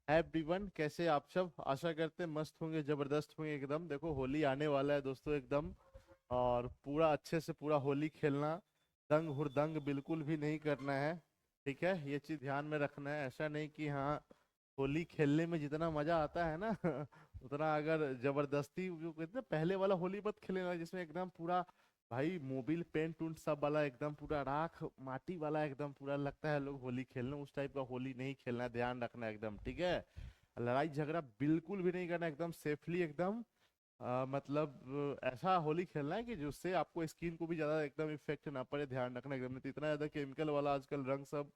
Everyone, कैसे आप सब? आशा करते हैं मस्त होंगे, जबरदस्त होंगे एकदम। देखो, होली आने वाला है दोस्तों एकदम। और पूरा अच्छे से पूरा होली खेलना, दंग हुरदंग बिल्कुल भी नहीं करना है। ठीक है, ये चीज ध्यान में रखना है। ऐसा नहीं कि हाँ, होली खेलने में जितना मजा आता है ना उतना अगर जबरदस्ती, जो कहते हैं पहले वाला होली मत खेलना जिसमें एकदम पूरा भाई मोबिल पेंट उंट सब वाला, एकदम पूरा राख माटी वाला, एकदम पूरा लगता है लोग होली खेलने। उस टाइप का होली नहीं खेलना है, ध्यान रखना है एकदम। ठीक है, लड़ाई झगड़ा बिल्कुल भी नहीं करना, एकदम सेफली एकदम। मतलब ऐसा होली खेलना है कि जिससे आपको स्किन को भी ज्यादा एकदम इफेक्ट ना पड़े। ध्यान रखना एकदम, नहीं तो इतना ज्यादा केमिकल वाला आजकल रंग सब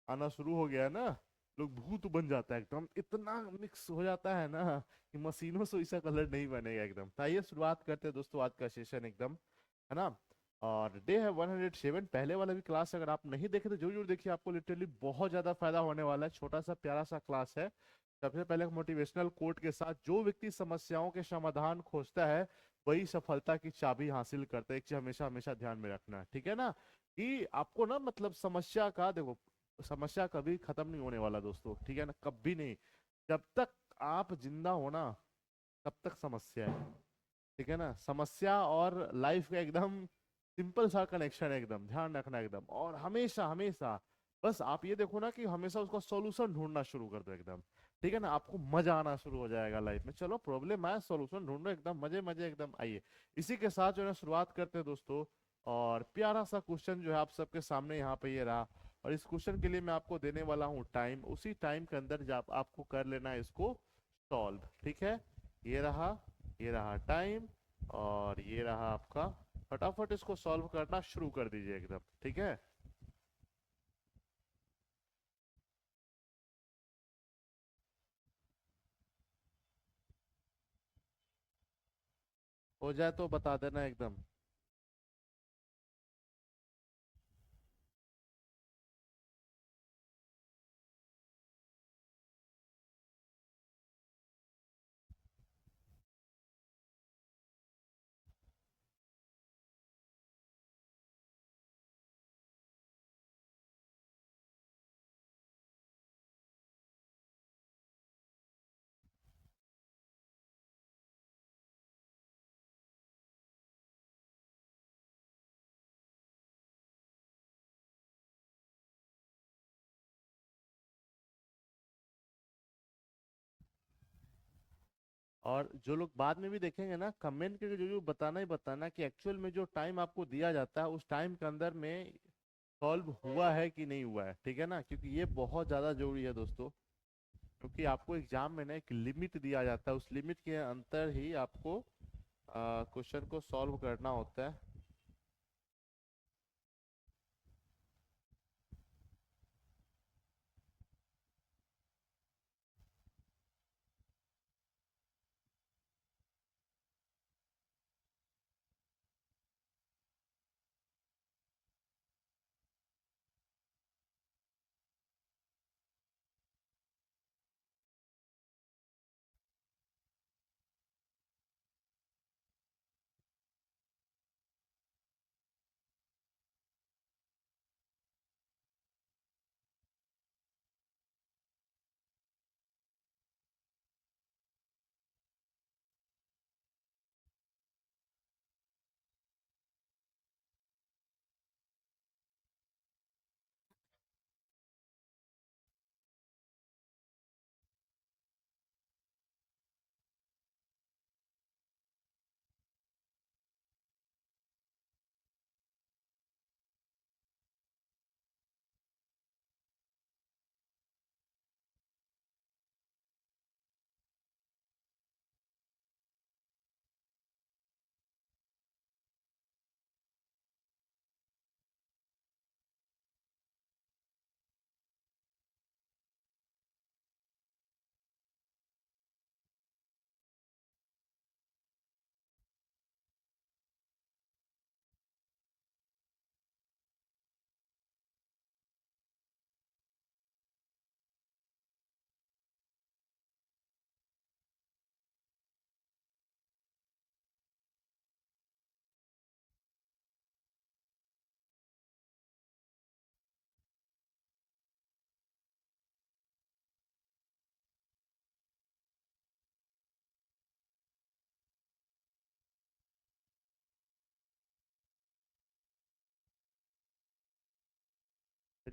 आना शुरू हो गया है ना। लोग भूत बन जाता है एकदम, इतना मिक्स हो जाता है ना कि मशीनों से वैसा कलर नहीं बनेगा एकदम। तो आइए शुरुआत करते हैं दोस्तों आज का सेशन एकदम, है ना। और डे है 107। पहले वाला भी क्लास अगर आप नहीं देखे तो जरूर जरूर देखिए, आपको लिटरली बहुत ज्यादा फायदा होने वाला है। छोटा सा प्यारा सा क्लास है। सबसे पहले मोटिवेशनल कोट के साथ, जो व्यक्ति समस्याओं के समाधान खोजता है वही सफलता की चाबी हासिल करता है। एक चीज हमेशा हमेशा ध्यान में रखना है, ठीक है ना, कि आपको ना मतलब समस्या का देखो, समस्या कभी खत्म नहीं होने वाला दोस्तों, ठीक है ना, कभी नहीं। जब तक आप जिंदा हो ना, तब तक समस्या है। ठीक है ना, समस्या और लाइफ का एकदम सिंपल सा कनेक्शन है एकदम, ध्यान रखना एकदम। और हमेशा हमेशा बस आप ये देखो ना कि हमेशा उसका सॉल्यूशन ढूंढना शुरू कर दो एकदम। ठीक है ना, आपको मजा आना शुरू हो जाएगा लाइफ में। चलो, प्रॉब्लम आए सॉल्यूशन ढूंढो एकदम, मजे मजे एकदम। आइए इसी के साथ जो है ना शुरुआत करते हैं दोस्तों। और प्यारा सा क्वेश्चन जो है आप सबके सामने यहाँ पे ये रहा। और इस क्वेश्चन के लिए मैं आपको देने वाला हूँ टाइम। उसी टाइम के अंदर जब आपको कर लेना है इसको सॉल्व, ठीक है। ये रहा, ये रहा टाइम, और ये रहा आपका। फटाफट इसको सॉल्व करना शुरू कर दीजिए एकदम, ठीक है। हो जाए तो बता देना एकदम। और जो लोग बाद में भी देखेंगे ना, कमेंट करके जो जो बताना ही बताना कि एक्चुअल में जो टाइम आपको दिया जाता है उस टाइम के अंदर में सॉल्व हुआ है कि नहीं हुआ है, ठीक है ना, क्योंकि ये बहुत ज्यादा जरूरी है दोस्तों। क्योंकि आपको एग्जाम में ना एक लिमिट दिया जाता है, उस लिमिट के अंतर ही आपको क्वेश्चन को सॉल्व करना होता है।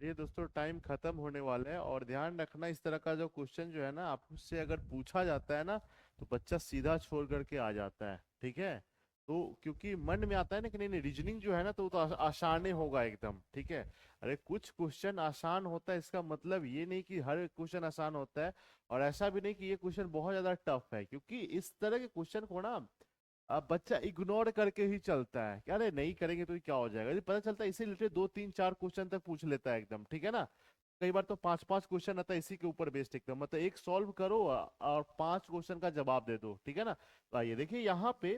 चलिए दोस्तों, टाइम खत्म होने वाला है। और ध्यान रखना, इस तरह का जो क्वेश्चन जो है ना आपसे अगर पूछा जाता है ना, तो बच्चा सीधा छोड़ करके आ जाता है, ठीक है। तो क्योंकि मन में आता है ना कि नहीं नहीं, रीजनिंग जो है ना तो वो तो आसान ही होगा एकदम, ठीक है। अरे कुछ क्वेश्चन आसान होता है, इसका मतलब ये नहीं कि हर क्वेश्चन आसान होता है। और ऐसा भी नहीं कि ये क्वेश्चन बहुत ज्यादा टफ है, क्योंकि इस तरह के क्वेश्चन को ना अब बच्चा इग्नोर करके ही चलता है कि अरे नहीं करेंगे तो ये क्या हो जाएगा। यदि पता चलता है इसी रिलेटेड 2 3 4 क्वेश्चन तक पूछ लेता है एकदम, ठीक है ना। कई बार तो 5 5 क्वेश्चन आता है इसी के ऊपर बेस्ड एकदम, मतलब एक सॉल्व करो और 5 क्वेश्चन का जवाब दे दो, ठीक है ना। तो आइए देखिए यहाँ पे,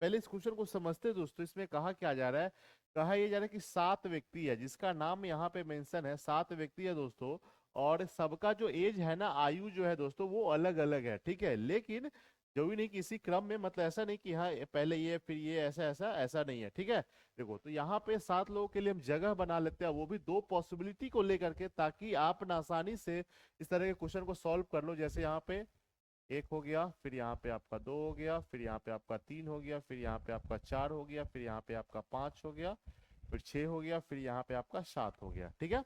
पहले इस क्वेश्चन को समझते हैं दोस्तों। इसमें कहा क्या जा रहा है, कहा ये जा रहा है कि 7 व्यक्ति है जिसका नाम यहाँ पे मेंशन है, 7 व्यक्ति है दोस्तों। और सबका जो एज है ना, आयु जो है दोस्तों, वो अलग अलग है, ठीक है। लेकिन जो भी नहीं, किसी क्रम में, मतलब ऐसा नहीं कि हाँ पहले ये फिर ये, ऐसा ऐसा ऐसा नहीं है, ठीक है। देखो तो यहाँ पे 7 लोगों के लिए हम जगह बना लेते हैं, वो भी 2 पॉसिबिलिटी को लेकर के, ताकि आप ना आसानी से इस तरह के क्वेश्चन को सॉल्व कर लो। जैसे यहाँ पे 1 हो गया, फिर यहाँ पे आपका 2 हो गया, फिर यहाँ पे आपका 3 हो गया, फिर यहाँ पे आपका 4 हो गया, फिर यहाँ पे आपका 5 हो गया, फिर 6 हो गया, फिर यहाँ पे आपका 7 हो गया, ठीक है।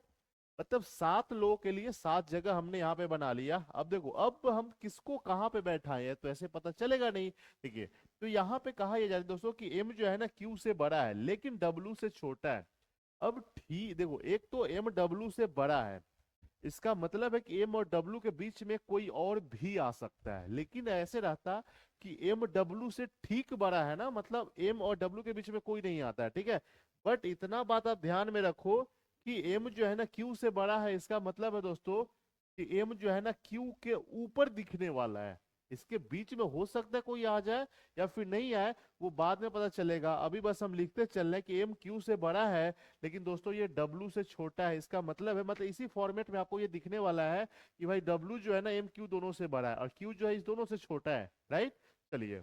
मतलब 7 लोगों के लिए 7 जगह हमने यहाँ पे बना लिया। अब देखो, अब हम किसको कहाँ पे बैठाए हैं तो ऐसे पता चलेगा नहीं, ठीक है। तो यहाँ पे कहा यह जा रहा है दोस्तों कि एम जो है ना क्यू से बड़ा है लेकिन डब्ल्यू से छोटा है। अब ठीक देखो, एक तो एम डब्ल्यू से बड़ा है, इसका मतलब है कि एम और डब्ल्यू के बीच में कोई और भी आ सकता है। लेकिन ऐसे रहता कि एम डब्ल्यू से ठीक बड़ा है ना, मतलब एम और डब्ल्यू के बीच में कोई नहीं आता है, ठीक है। बट इतना बात आप ध्यान में रखो कि एम जो है ना क्यू से बड़ा है, इसका मतलब है दोस्तों कि एम जो है ना क्यू के ऊपर दिखने वाला है। इसके बीच में हो सकता है कोई आ जाए या फिर नहीं आए, वो बाद में पता चलेगा। अभी बस हम लिखते चल रहे हैं कि एम क्यू से बड़ा है लेकिन दोस्तों ये W से छोटा है। इसका मतलब है, मतलब इसी फॉर्मेट में आपको ये दिखने वाला है कि भाई W जो है ना एम क्यू दोनों से बड़ा है और Q जो है इस दोनों से छोटा है, राइट। चलिए,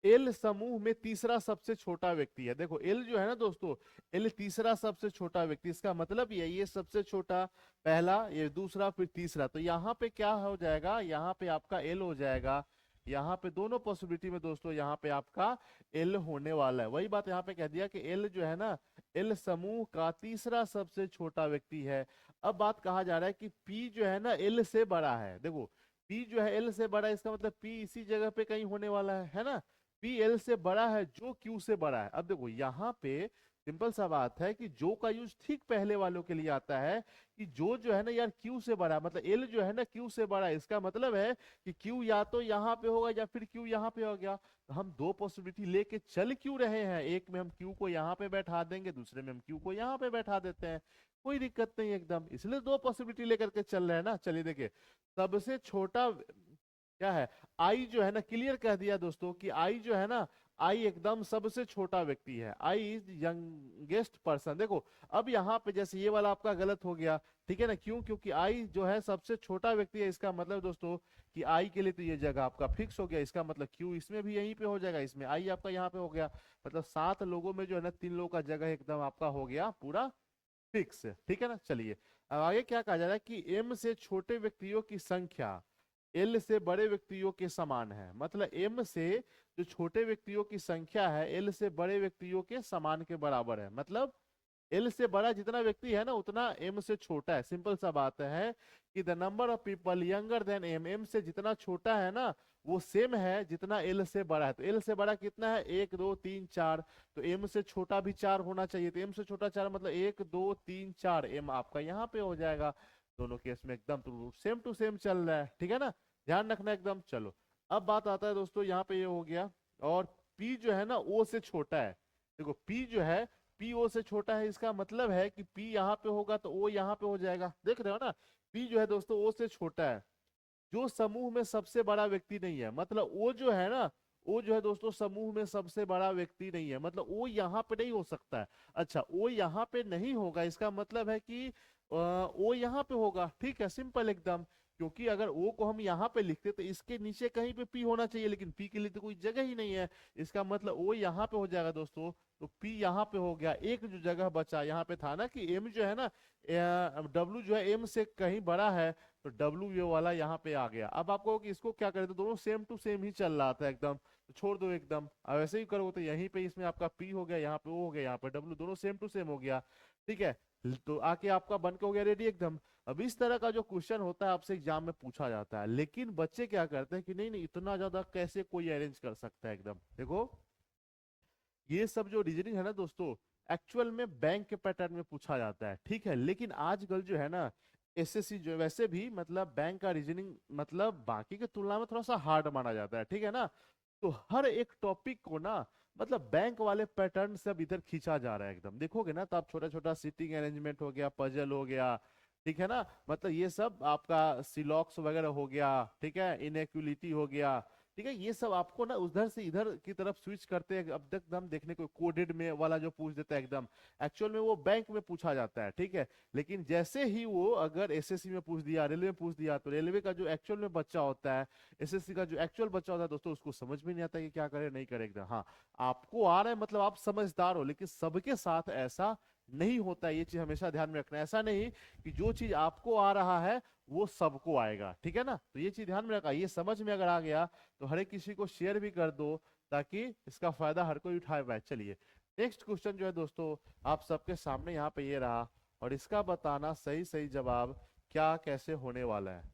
एल समूह में तीसरा सबसे छोटा व्यक्ति है। देखो एल जो है ना दोस्तों, एल तीसरा सबसे छोटा व्यक्ति, इसका मतलब ये सबसे छोटा, पहला, ये दूसरा, फिर तीसरा। तो यहाँ पे क्या हो जाएगा, यहाँ पे आपका एल हो जाएगा। यहाँ पे दोनों पॉसिबिलिटी में दोस्तों यहाँ पे आपका एल होने वाला है। वही बात यहाँ पे कह दिया कि एल जो है ना, एल समूह का तीसरा सबसे छोटा व्यक्ति है। अब बात कहा जा रहा है कि पी जो है ना एल से बड़ा है। देखो पी जो है एल से बड़ा है, इसका मतलब पी इसी जगह पे कहीं होने वाला है ना। पी एल से बड़ा है जो क्यू से बड़ा है। अब देखो यहाँ पे सिंपल सा बात है कि जो का यूज ठीक पहले वालों के लिए आता है कि जो है ना यार क्यू से बड़ा है, मतलब एल जो है ना क्यू से बड़ा है। इसका मतलब है कि क्यू या तो यहाँ पे होगा या फिर क्यू यहाँ पे हो गया। तो हम 2 पॉसिबिलिटी लेके चल क्यों रहे हैं, एक में हम क्यू को यहाँ पे बैठा देंगे, दूसरे में हम क्यू को यहाँ पे बैठा देते हैं, कोई दिक्कत नहीं एकदम। इसलिए 2 पॉसिबिलिटी लेकर के चल रहे हैं ना। चलिए देखिए, सबसे छोटा क्या है, आई जो है ना, क्लियर कह दिया दोस्तों कि आई जो है ना, आई एकदम सबसे छोटा व्यक्ति है, आई इज यंगेस्ट पर्सन। देखो अब यहाँ पे जैसे ये वाला आपका गलत हो गया, ठीक है ना। क्यों, क्योंकि आई जो है सबसे छोटा व्यक्ति है। इसका मतलब दोस्तों कि आई के लिए तो ये जगह आपका फिक्स हो गया। इसका मतलब क्यू इसमें भी यहीं पे हो जाएगा, इसमें आई आपका यहाँ पे हो गया। मतलब 7 लोगों में जो है ना 3 लोगों का जगह एकदम आपका हो गया पूरा फिक्स, ठीक है ना। चलिए अब आगे क्या कहा जा रहा है कि एम से छोटे व्यक्तियों की संख्या एल से बड़े व्यक्तियों के समान है। मतलब एम से जो छोटे व्यक्तियों की संख्या है एल से बड़े व्यक्तियों के समान के बराबर है। मतलब एल से बड़ा जितना व्यक्ति है ना उतना एम से छोटा है। सिंपल सा बात है कि the number of people younger than M, M से जितना छोटा है ना वो सेम है जितना एल से बड़ा है। तो एल से बड़ा कितना है, 1 2 3 4, तो एम से छोटा भी 4 होना चाहिए। तो एम से छोटा 4 मतलब 1 2 3 4, एम आपका यहाँ पे हो जाएगा। दोनों केस में एकदम तो सेम टू सेम चल रहा है, ठीक है ना। ध्यान रखना एकदम। चलो अब बात आता है दोस्तों, यहाँ पे ये हो गया। और P जो है ना O से छोटा है। देखो P जो है P O से छोटा है, इसका मतलब है कि P यहाँ पे होगा तो O यहाँ पे हो जाएगा। देख रहे हो ना, P जो है दोस्तों O से छोटा है जो समूह में सबसे बड़ा व्यक्ति नहीं है। मतलब वो जो है ना, वो जो है दोस्तों समूह में सबसे बड़ा व्यक्ति नहीं है, मतलब वो यहाँ पे नहीं हो सकता है। अच्छा वो यहाँ पे नहीं होगा, इसका मतलब है कि वो यहाँ पे होगा, ठीक है, सिंपल एकदम। क्योंकि अगर ओ को हम यहाँ पे लिखते तो इसके नीचे कहीं पे पी होना चाहिए, लेकिन पी के लिए तो कोई जगह ही नहीं है। इसका मतलब ओ यहाँ पे हो जाएगा दोस्तों। तो पी यहाँ पे हो गया। एक जो जगह बचा यहाँ पे था ना कि एम जो है ना, डब्ल्यू जो है एम से कहीं बड़ा है, तो डब्ल्यू ये वाला यहाँ पे आ गया। अब आपको कि इसको क्या करें, तो दोनों सेम टू सेम ही चल रहा था एकदम, तो छोड़ दो एकदम। अब ऐसे ही करोगे तो यहीं पे इसमें आपका पी हो गया, यहाँ पे ओ हो गया, यहाँ पे डब्ल्यू, दोनों सेम टू सेम हो गया, ठीक है। तो आके आपका बन के हो गया रेडी एकदम। अब इस तरह का जो क्वेश्चन होता है आपसे एग्जाम में पूछा जाता है, लेकिन बच्चे क्या करते हैं कि नहीं नहीं इतना ज्यादा कैसे कोई अरेंज कर सकता है एकदम। देखो ये सब जो रीजनिंग है ना दोस्तों, एक्चुअल में बैंक के पैटर्न में पूछा जाता है, ठीक है। लेकिन आजकल जो है ना एसएससी जो वैसे भी मतलब बैंक का रीजनिंग मतलब बाकी के तुलना में थोड़ा सा हार्ड माना जाता है, ठीक है ना। तो हर एक टॉपिक को ना मतलब बैंक वाले पैटर्न से अब इधर खींचा जा रहा है एकदम। देखोगे ना तो आप छोटा छोटा सीटिंग अरेंजमेंट हो गया, पजल हो गया, ठीक है ना, मतलब ये सब आपका सिलॉक्स वगैरह हो गया, ठीक है, इनइक्वालिटी हो गया, ठीक है, ये सब आपको ना उधर से इधर की तरफ स्विच करते हैं। अब तक हम देखने को कोडेड में वाला जो पूछ देता है एकदम, एक्चुअल में वो बैंक में पूछा जाता है, ठीक है। लेकिन जैसे ही वो अगर एसएससी में पूछ दिया, रेलवे में पूछ दिया, तो रेलवे का जो एक्चुअल में बच्चा होता है, एसएससी का जो एक्चुअल बच्चा होता है दोस्तों, उसको समझ में नहीं आता कि क्या करे नहीं करे एकदम। हाँ, आपको आ रहा है मतलब आप समझदार हो, लेकिन सबके साथ ऐसा नहीं होता है, ये चीज हमेशा ध्यान में रखना है। ऐसा नहीं कि जो चीज आपको आ रहा है वो सबको आएगा, ठीक है ना। तो ये चीज ध्यान में रखा, ये समझ में अगर आ गया तो हर एक किसी को शेयर भी कर दो, ताकि इसका फायदा हर कोई उठाए पाए। चलिए नेक्स्ट क्वेश्चन जो है दोस्तों आप सबके सामने यहाँ पे ये रहा, और इसका बताना सही सही जवाब क्या कैसे होने वाला है।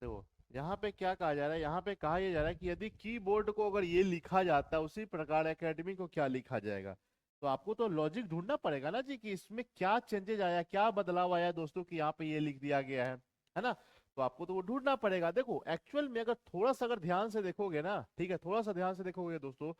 देखो यहाँ पे क्या कहा जा रहा है, यहाँ पे कहा यह जा रहा है कि यदि कीबोर्ड को अगर ये लिखा जाता है उसी प्रकार एकेडमी को क्या लिखा जाएगा। तो आपको तो लॉजिक ढूंढना पड़ेगा ना जी कि इसमें क्या चेंजेज आया, क्या बदलाव आया दोस्तों कि यहाँ पे ये लिख दिया गया है ना। तो आपको तो वो ढूंढना पड़ेगा। देखो एक्चुअल में अगर थोड़ा सा अगर ध्यान से देखोगे ना, ठीक है, थोड़ा सा ध्यान से देखोगे दोस्तों,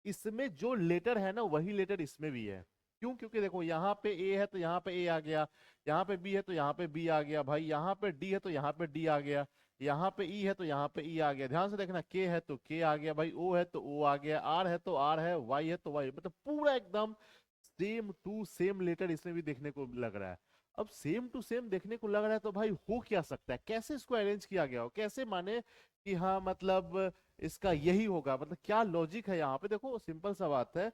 इसमें जो लेटर है ना वही लेटर इसमें भी है। क्यों? क्योंकि देखो यहाँ पे ए है तो यहाँ पे ए आ गया, यहाँ पे बी है तो यहाँ पे बी आ गया भाई, यहाँ पे डी है तो यहाँ पे डी आ गया, यहाँ पे ई है तो यहाँ पे ई आ गया। ध्यान से देखना, के है तो के आ गया भाई, ओ है तो ओ आ गया, आर है तो आर है, वाई है तो वाई, मतलब पूरा एकदम सेम टू सेम लेटर इसमें भी देखने को लग रहा है। अब सेम टू सेम देखने को लग रहा है तो भाई हो क्या सकता है, कैसे इसको अरेंज किया गया हो, कैसे माने कि हाँ मतलब इसका यही होगा, मतलब क्या लॉजिक है यहाँ पे। देखो सिंपल सा बात है,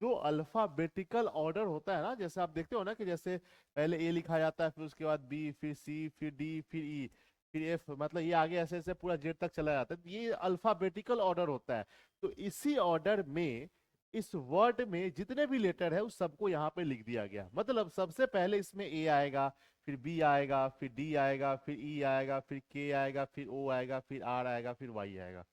जो अल्फाबेटिकल ऑर्डर होता है ना, जैसे आप देखते हो ना कि जैसे पहले ए लिखा जाता है, फिर उसके बाद बी, फिर सी, फिर डी, फिर ई, फिर एफ, मतलब ये आगे ऐसे ऐसे पूरा जेड तक चला जाता है, तो ये अल्फाबेटिकल ऑर्डर होता है। तो इसी ऑर्डर में इस वर्ड में जितने भी लेटर है उस सबको यहाँ पे लिख दिया गया। मतलब सबसे पहले इसमें ए आएगा, फिर बी आएगा, फिर डी आएगा, फिर ई आएगा, फिर के आएगा, फिर ओ आएगा, फिर आर आएगा, फिर वाई आएगा।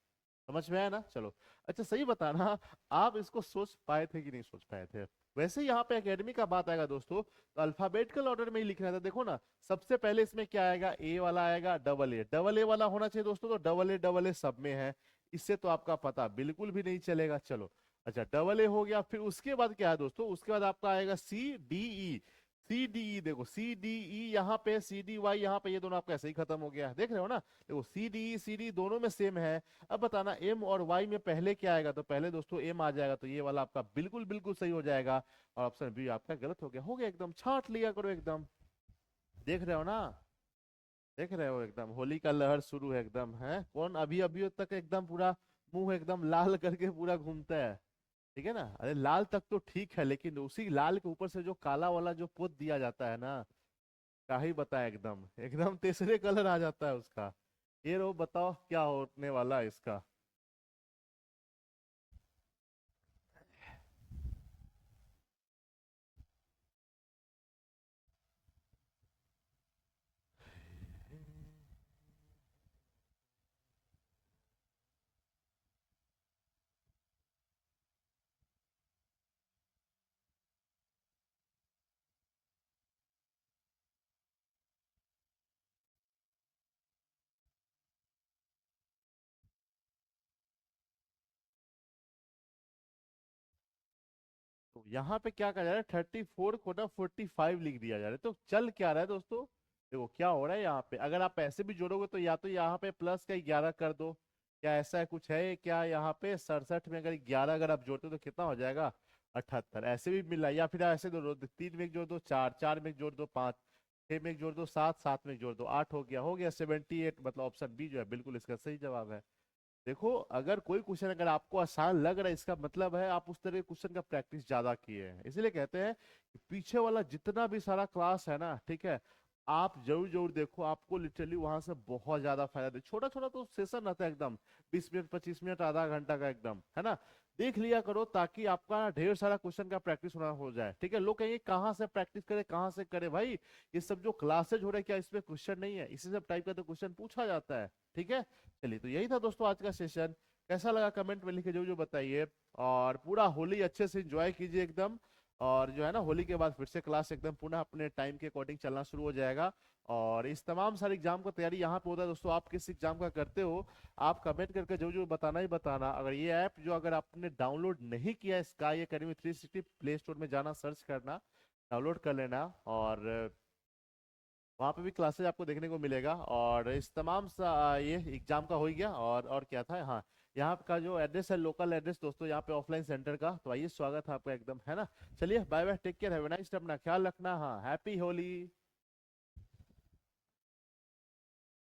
समझ में आया ना? चलो अच्छा सही बताना, आप इसको सोच पाए थे कि नहीं सोच पाए थे। वैसे ही यहाँ पे एकेडमी का बात आएगा दोस्तों, तो अल्फाबेटिकल ऑर्डर में ही लिखना था। देखो ना सबसे पहले इसमें क्या आएगा, ए वाला आएगा, डबल ए वाला होना चाहिए दोस्तों, तो डबल ए सब में है, इससे तो आपका पता बिल्कुल भी नहीं चलेगा। चलो अच्छा डबल ए हो गया, फिर उसके बाद क्या है दोस्तों, उसके बाद आपका आएगा C D E. C D E, देखो सी डी ई यहाँ पे, सी डी वाई यहाँ पे, ये दोनों आपका ऐसे ही खत्म हो गया, देख रहे हो ना। देखो सी डी दोनों में सेम है। अब बताना एम और वाई में पहले क्या आएगा, तो पहले दोस्तों एम आ जाएगा, तो ये वाला आपका बिल्कुल बिल्कुल सही हो जाएगा। और ऑप्शन बी आपका गलत हो गया एकदम, छांट लिया करो एकदम। देख रहे हो ना, देख रहे हो एकदम होली का लहर शुरू है एकदम, है कौन अभी अभी तक एकदम पूरा मुंह एकदम लाल करके पूरा घूमता है, ठीक है ना। अरे लाल तक तो ठीक है, लेकिन उसी लाल के ऊपर से जो काला वाला जो पोत दिया जाता है ना, क्या ही बताए एकदम एकदम तीसरे कलर आ जाता है उसका। ये रो बताओ क्या होने वाला है इसका। तो यहाँ पे क्या कहा जा रहा है, 34 को ना 45 लिख दिया जा रहा है। तो चल क्या रहा है दोस्तों, देखो क्या हो रहा है यहाँ पे, अगर आप ऐसे भी जोड़ोगे तो या तो यहाँ पे प्लस का 11 कर दो, क्या ऐसा है कुछ है क्या यहाँ पे 67 में अगर 11 अगर आप जोड़ते हो तो कितना हो जाएगा, 78 ऐसे भी मिला, या फिर ऐसे दो दो, 3 में एक जोड़ दो 4, 4 में एक जोड़ दो 5, 6 में एक जोड़ दो 7, 7 में एक जोड़ दो 8, हो गया 78। मतलब ऑप्शन बी जो है बिल्कुल इसका सही जवाब है। देखो अगर कोई क्वेश्चन अगर आपको आसान लग रहा है, इसका मतलब है आप उस तरह के क्वेश्चन का प्रैक्टिस ज्यादा किए हैं। इसीलिए कहते हैं कि पीछे वाला जितना भी सारा क्लास है ना, ठीक है, आप जरूर जरूर देखो, आपको लिटरली वहां से बहुत ज्यादा फायदा दे। छोटा छोटा तो सेशन रहता है एकदम, 20 मिनट 25 मिनट आधा घंटा का एकदम, है ना। देख लिया करो ताकि आपका ढेर सारा क्वेश्चन का प्रैक्टिस होना हो जाए, ठीक है। लोग कहेंगे कहाँ से प्रैक्टिस करे, कहाँ से करे भाई, ये सब जो क्लासेज हो रहे हैं क्या इसमें क्वेश्चन नहीं है? इसी सब टाइप का तो क्वेश्चन पूछा जाता है, ठीक है। चलिए तो यही था दोस्तों आज का सेशन। कैसा लगा कमेंट में लिख के जो जो बताइए। और पूरा होली अच्छे से एंजॉय कीजिए एकदम। और जो है ना, होली के बाद फिर से क्लास एकदम पुनः अपने टाइम के अकॉर्डिंग चलना शुरू हो जाएगा। और इस तमाम सारे एग्जाम का तैयारी यहाँ पे होता है दोस्तों। आप किस एग्जाम का करते हो, आप कमेंट करके जो जो बताना ही बताना। अगर ये ऐप जो अगर आपने डाउनलोड नहीं किया है, स्काई एकेडमी 360, प्ले स्टोर में जाना, सर्च करना, डाउनलोड कर लेना। और वहाँ पे भी क्लासेज आपको देखने को मिलेगा। और इस तमाम सा ये एग्जाम का हो ही गया। और क्या था, हाँ, यहाँ का जो एड्रेस है, लोकल एड्रेस दोस्तों, यहाँ पे ऑफलाइन सेंटर का, तो आइए स्वागत है आपका एकदम, है ना। चलिए bye bye, take care, have a nice day, अपना ख्याल रखना, हाँ, हैप्पी होली।